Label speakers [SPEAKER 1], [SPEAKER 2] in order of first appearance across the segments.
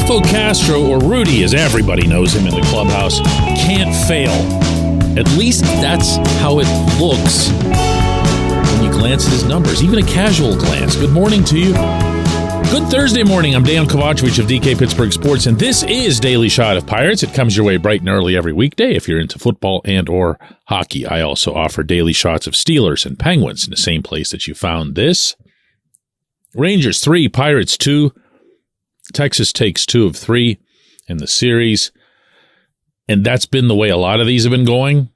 [SPEAKER 1] Rodolfo Castro, or Rudy as everybody knows him in the clubhouse, can't fail. At least that's how it looks when you glance at his numbers, even a casual glance. Good morning to you. Good Thursday morning. I'm Dejan Kovacevic of DK Pittsburgh Sports, and this is Daily Shot of Pirates. It comes your way bright and early every weekday if you're into football and or hockey. I also offer daily shots of Steelers and Penguins in the same place that you found this. Rangers 3, Pirates 2. Texas takes 2 of 3 in the series. And that's been the way a lot of these have been going.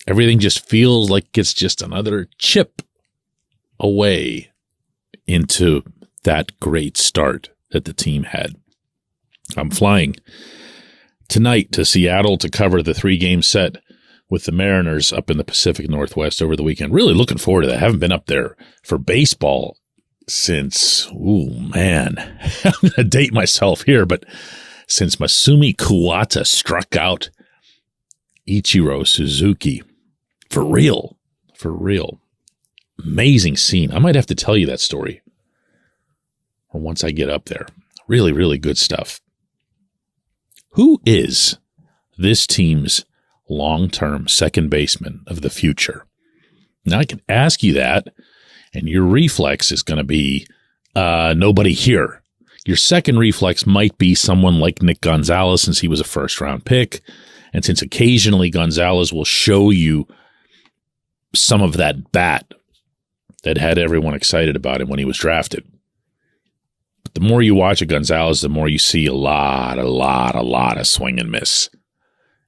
[SPEAKER 1] Everything just feels like it's just another chip away into that great start that the team had. I'm flying tonight to Seattle to cover the 3-game set with the Mariners up in the Pacific Northwest over the weekend. Really looking forward to that. I haven't been up there for baseball since, I'm going to date myself here, but since Masumi Kuwata struck out Ichiro Suzuki. For real. Amazing scene. I might have to tell you that story once I get up there. Really, really good stuff. Who is this team's long-term second baseman of the future? Now, I can ask you that, and your reflex is going to be nobody here. Your second reflex might be someone like Nick Gonzalez, since he was a first-round pick, and since occasionally Gonzalez will show you some of that bat that had everyone excited about him when he was drafted. But the more you watch a Gonzalez, the more you see a lot of swing and miss.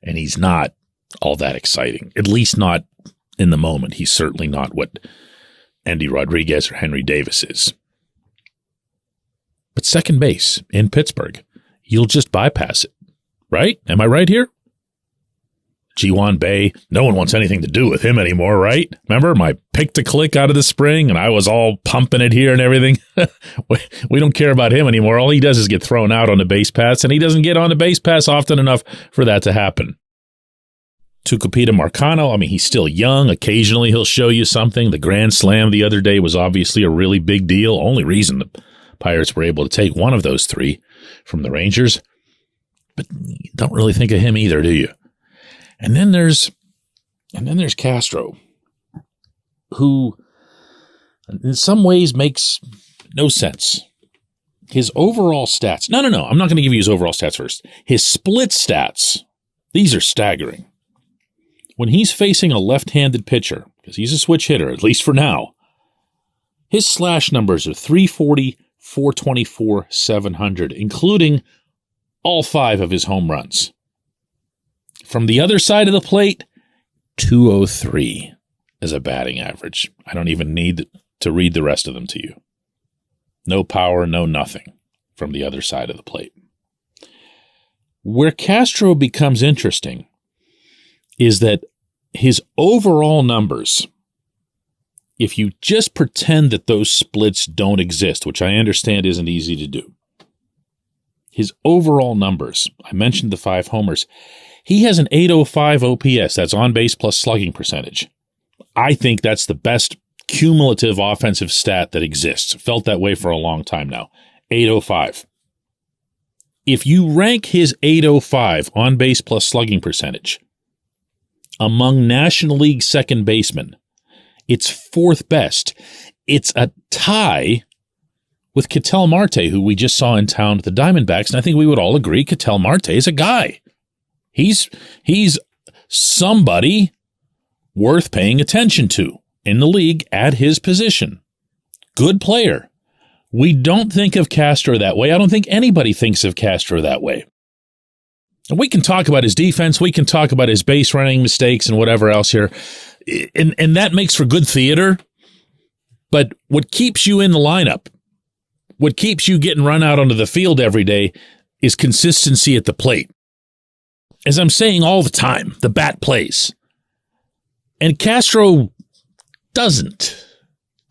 [SPEAKER 1] And he's not all that exciting, at least not in the moment. He's certainly not what Andy Rodriguez or Henry Davis is. But second base in Pittsburgh, you'll just bypass it, right? Am I right here? Ji-Hwan Bae, no one wants anything to do with him anymore, right? Remember my pick to click out of the spring, and I was all pumping it here and everything? We don't care about him anymore. All he does is get thrown out on the base pass, and he doesn't get on the base pass often enough for that to happen. Tucupita Marcano, he's still young. Occasionally he'll show you something. The Grand Slam the other day was obviously a really big deal. Only reason the Pirates were able to take one of those 3 from the Rangers. But you don't really think of him either, do you? And then there's Castro, who in some ways makes no sense. His overall stats. No. I'm not going to give you his overall stats first. His split stats. These are staggering. When he's facing a left-handed pitcher, because he's a switch hitter, at least for now, his slash numbers are 340, 424, 700, including all 5 of his home runs. From the other side of the plate, 203 as a batting average. I don't even need to read the rest of them to you. No power, no nothing from the other side of the plate. Where Castro becomes interesting is that his overall numbers, if you just pretend that those splits don't exist, which I understand isn't easy to do, his overall numbers, I mentioned the 5 homers, he has an 805 OPS, that's on base plus slugging percentage. I think that's the best cumulative offensive stat that exists. Felt that way for a long time now. 805. If you rank his 805 on base plus slugging percentage among National League second basemen, it's 4th best. It's a tie with Ketel Marte, who we just saw in town with the Diamondbacks, and I think we would all agree Ketel Marte is a guy. He's somebody worth paying attention to in the league at his position. Good player. We don't think of Castro that way. I don't think anybody thinks of Castro that way. And we can talk about his defense. We can talk about his base running mistakes and whatever else here. And that makes for good theater. But what keeps you in the lineup, what keeps you getting run out onto the field every day is consistency at the plate. As I'm saying all the time, the bat plays. And Castro doesn't.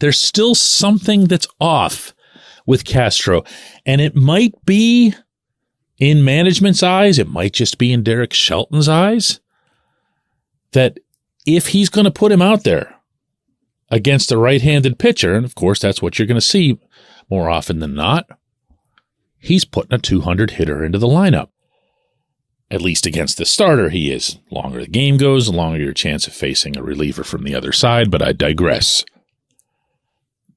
[SPEAKER 1] There's still something that's off with Castro. And it might be in management's eyes, it might just be in Derek Shelton's eyes, that if he's going to put him out there against a right-handed pitcher, and of course that's what you're going to see more often than not, he's putting a 200 hitter into the lineup. At least against the starter, he is. The longer the game goes, the longer your chance of facing a reliever from the other side, but I digress.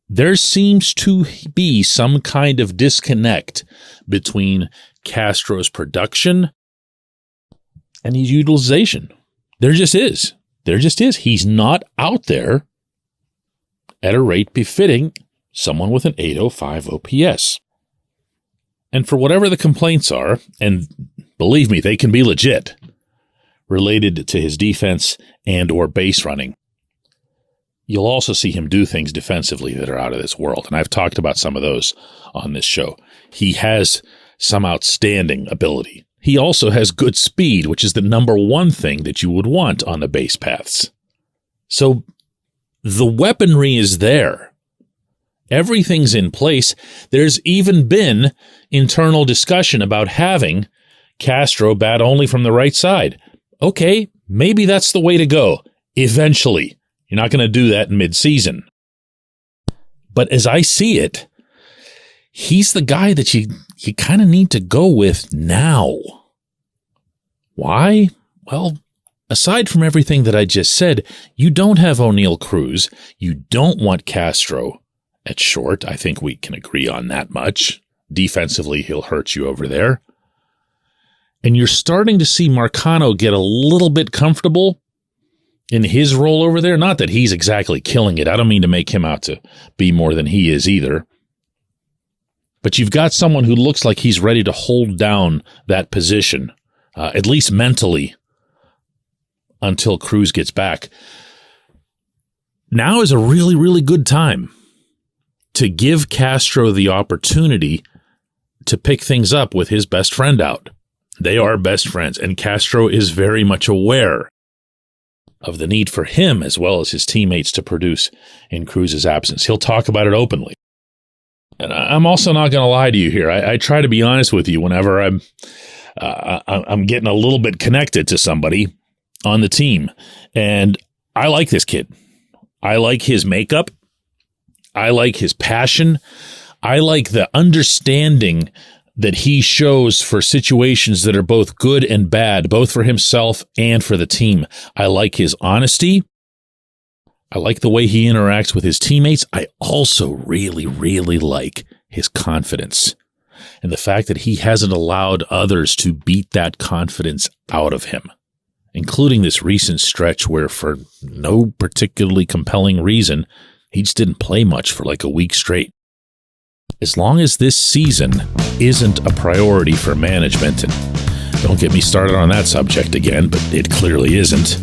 [SPEAKER 1] There seems to be some kind of disconnect between Castro's production and his utilization. There just is. There just is. He's not out there at a rate befitting someone with an 805 OPS. And for whatever the complaints are, and believe me, they can be legit, related to his defense and or base running, you'll also see him do things defensively that are out of this world. And I've talked about some of those on this show. He has some outstanding ability. He also has good speed, which is the number one thing that you would want on the base paths. So the weaponry is there. Everything's in place. There's even been internal discussion about having Castro bat only from the right side. Okay, maybe that's the way to go eventually. You're not going to do that in midseason. But as I see it, he's the guy that you kind of need to go with now. Why? Well, aside from everything that I just said, you don't have O'Neal Cruz. You don't want Castro at short. I think we can agree on that much. Defensively, he'll hurt you over there. And you're starting to see Marcano get a little bit comfortable in his role over there. Not that he's exactly killing it. I don't mean to make him out to be more than he is either. But you've got someone who looks like he's ready to hold down that position, at least mentally, until Cruz gets back. Now is a really, really good time to give Castro the opportunity to pick things up with his best friend out. They are best friends, and Castro is very much aware of the need for him as well as his teammates to produce in Cruz's absence. He'll talk about it openly. And I'm also not going to lie to you here. I try to be honest with you whenever I'm getting a little bit connected to somebody on the team. And I like this kid. I like his makeup. I like his passion. I like the understanding that he shows for situations that are both good and bad, both for himself and for the team. I like his honesty. I like the way he interacts with his teammates. I also really, really like his confidence and the fact that he hasn't allowed others to beat that confidence out of him, including this recent stretch where for no particularly compelling reason, he just didn't play much for like a week straight. As long as this season isn't a priority for management, and don't get me started on that subject again, but it clearly isn't,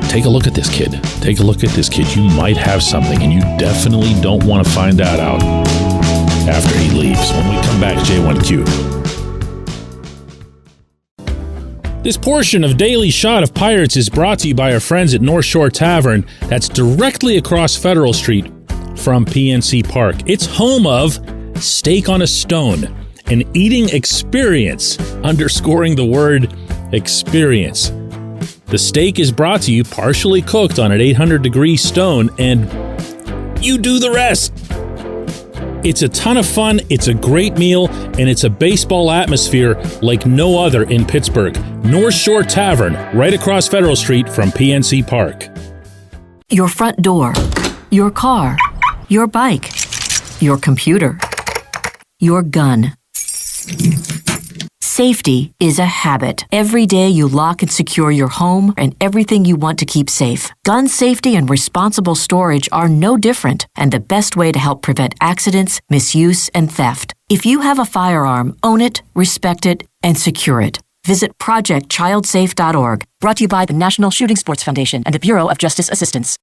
[SPEAKER 1] take a look at this kid. Take a look at this kid. You might have something, and you definitely don't want to find that out after he leaves. When we come back, J1Q. This portion of Daily Shot of Pirates is brought to you by our friends at North Shore Tavern. That's directly across Federal Street from PNC Park. It's home of Steak on a Stone, an eating experience, underscoring the word experience. The steak is brought to you partially cooked on an 800-degree stone, and you do the rest. It's a ton of fun, it's a great meal, and it's a baseball atmosphere like no other in Pittsburgh. North Shore Tavern, right across Federal Street from PNC Park.
[SPEAKER 2] Your front door, your car, your bike, your computer, your gun. Safety is a habit. Every day you lock and secure your home and everything you want to keep safe. Gun safety and responsible storage are no different and the best way to help prevent accidents, misuse, and theft. If you have a firearm, own it, respect it, and secure it. Visit ProjectChildSafe.org. Brought to you by the National Shooting Sports Foundation and the Bureau of Justice Assistance.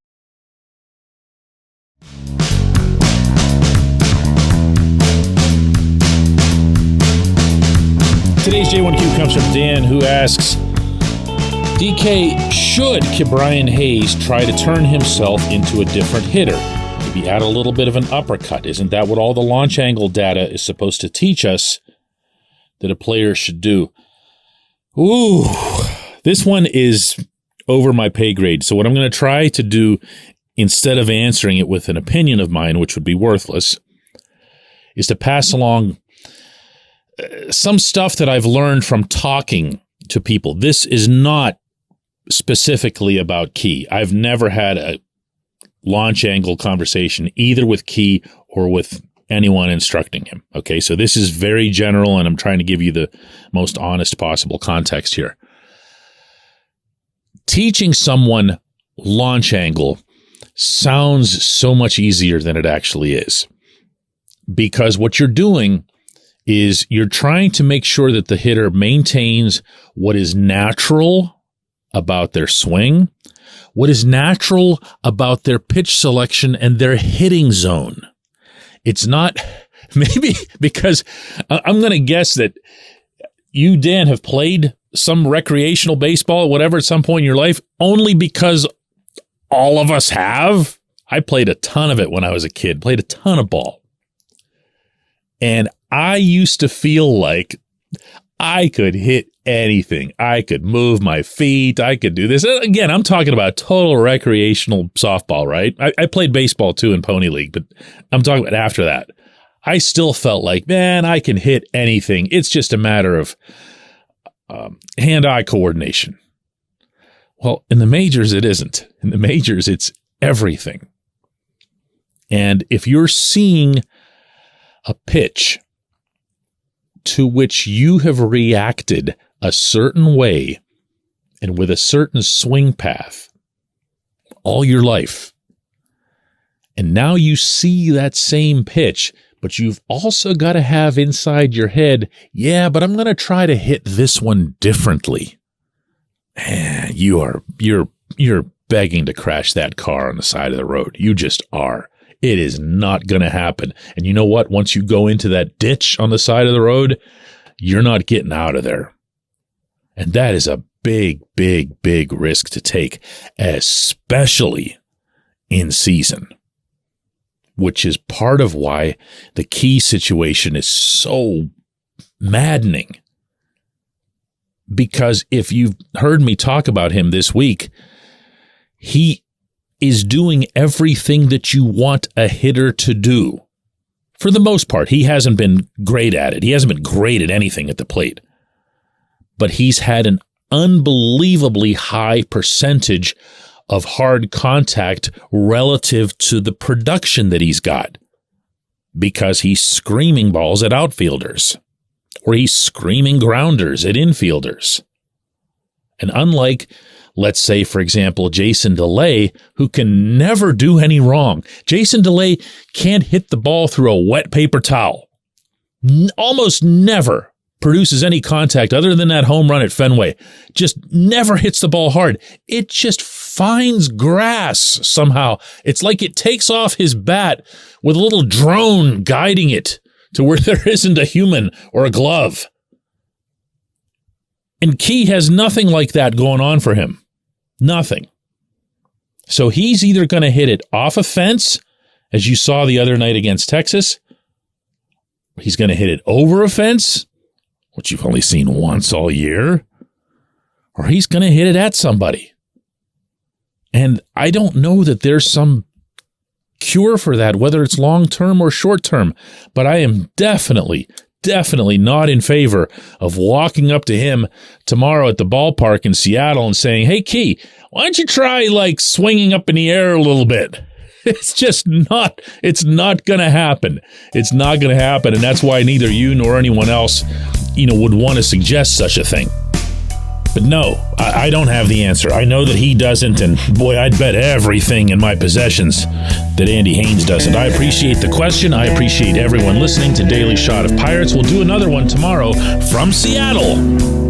[SPEAKER 1] Today's J1Q comes from Dan, who asks, DK, should Brian Hayes try to turn himself into a different hitter? Maybe add a little bit of an uppercut. Isn't that what all the launch angle data is supposed to teach us that a player should do? Ooh, this one is over my pay grade. So what I'm going to try to do, instead of answering it with an opinion of mine, which would be worthless, is to pass along some stuff that I've learned from talking to people. This is not specifically about Key. I've never had a launch angle conversation either with Key or with anyone instructing him. Okay, so this is very general, and I'm trying to give you the most honest possible context here. Teaching someone launch angle sounds so much easier than it actually is, because what you're doing is you're trying to make sure that the hitter maintains what is natural about their swing, what is natural about their pitch selection and their hitting zone. It's not, maybe because I'm going to guess that you, Dan, have played some recreational baseball, whatever, at some point in your life, only because all of us have. I played a ton of it when I was a kid, played a ton of ball. And I used to feel like I could hit anything. I could move my feet. I could do this. Again, I'm talking about total recreational softball, right? I played baseball too in Pony League, but I'm talking about after that. I still felt like, man, I can hit anything. It's just a matter of hand-eye coordination. Well, in the majors, it isn't. In the majors, it's everything. And if you're seeing a pitch to which you have reacted a certain way and with a certain swing path all your life, and now you see that same pitch, but you've also got to have inside your head, yeah, but I'm going to try to hit this one differently. You're begging to crash that car on the side of the road. You just are. It is not going to happen. And you know what? Once you go into that ditch on the side of the road, you're not getting out of there. And that is a big, big, big risk to take, especially in season, which is part of why the Key situation is so maddening. Because if you've heard me talk about him this week, he is doing everything that you want a hitter to do. For the most part, he hasn't been great at it. He hasn't been great at anything at the plate. But he's had an unbelievably high percentage of hard contact relative to the production that he's got, because he's screaming balls at outfielders, or he's screaming grounders at infielders. And unlike, let's say, for example, Jason DeLay, who can never do any wrong. Jason DeLay can't hit the ball through a wet paper towel. Almost never produces any contact other than that home run at Fenway. Just never hits the ball hard. It just finds grass somehow. It's like it takes off his bat with a little drone guiding it to where there isn't a human or a glove. And Key has nothing like that going on for him. Nothing. So he's either going to hit it off a fence, as you saw the other night against Texas. He's going to hit it over a fence, which you've only seen once all year. Or he's going to hit it at somebody. And I don't know that there's some cure for that, whether it's long-term or short-term. But I am definitely not in favor of walking up to him tomorrow at the ballpark in Seattle and saying, hey, Key, why don't you try swinging up in the air a little bit? It's just not, it's not going to happen. It's not going to happen. And that's why neither you nor anyone else, would want to suggest such a thing. But no, I don't have the answer. I know that he doesn't, and boy, I'd bet everything in my possessions that Andy Haynes doesn't. I appreciate the question. I appreciate everyone listening to Daily Shot of Pirates. We'll do another one tomorrow from Seattle.